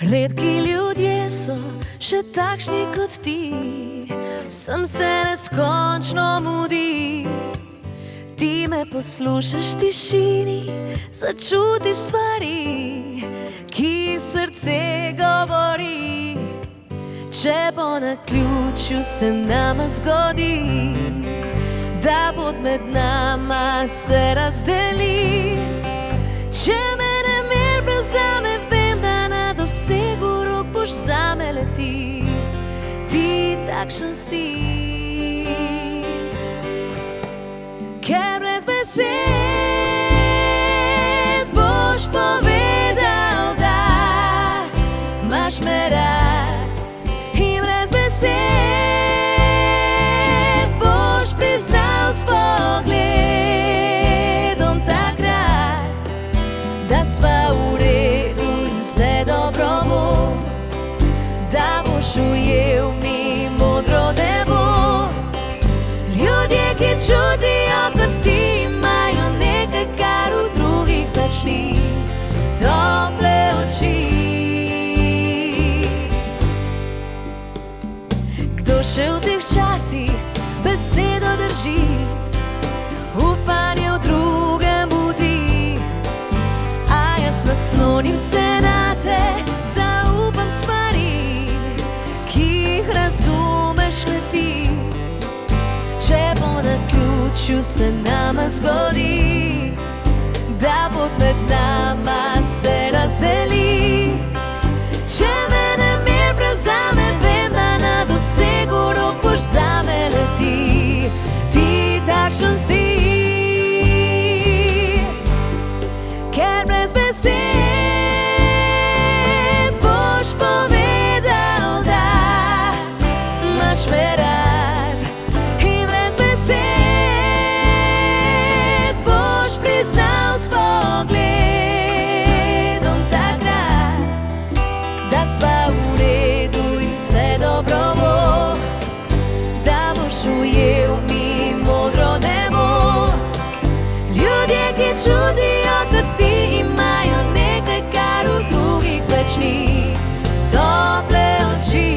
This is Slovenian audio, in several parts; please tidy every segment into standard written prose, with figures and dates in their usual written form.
Redki ljudje so še takšni kot ti, vsem se neskončno mudi. Ti me poslušaš v tišini, začutiš stvari, ki srce govori. Če po naključju se nama zgodi, da pot med nama se razdeli, če me nemir prevzame, vem, da na dosegu rok boš zame leti. Ti takšen si, ker brez besed boš povedal, da imaš me rad, in brez besed boš priznal s pogledom takrat, da sva v redu in vse dobro bo, da boš ujel mi modro nebo. Ljudje, ki čutijo kot ti, imajo nekaj, kar v drugih več ni, tople oči. Kdo še v teh časih besedo drži, upanje v drugem budi, a jaz naslonim se na te, zaupam stvari, ki jih razumeš le ti. Če po naključju se nama zgodi, da pot med nama se razdeli, če me nemir prevzame, vem, da na dosegu rok boš zame leti. Ti takšen si, ker brez besed boš povedal, da imaš me rad. Priznal s pogledom takrat, da sva v redu in vse dobro bo, da boš ujel mi modro nebo. Ljudje, ki čutijo kot ti, imajo nekaj, kar v drugih več ni, tople oči.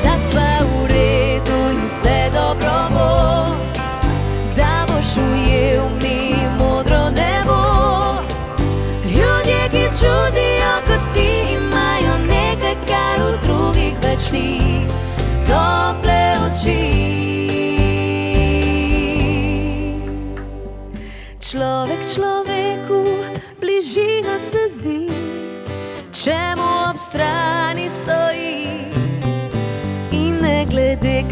Da sva v redu in vse dobro bo, da boš ujel mi modro nebo. Ljudje, ki čutijo kot ti, imajo nekaj, kar v drugih več ni, tople oči. Človek človeku bližina se zdi, če mu ob strani stoji, in ne glede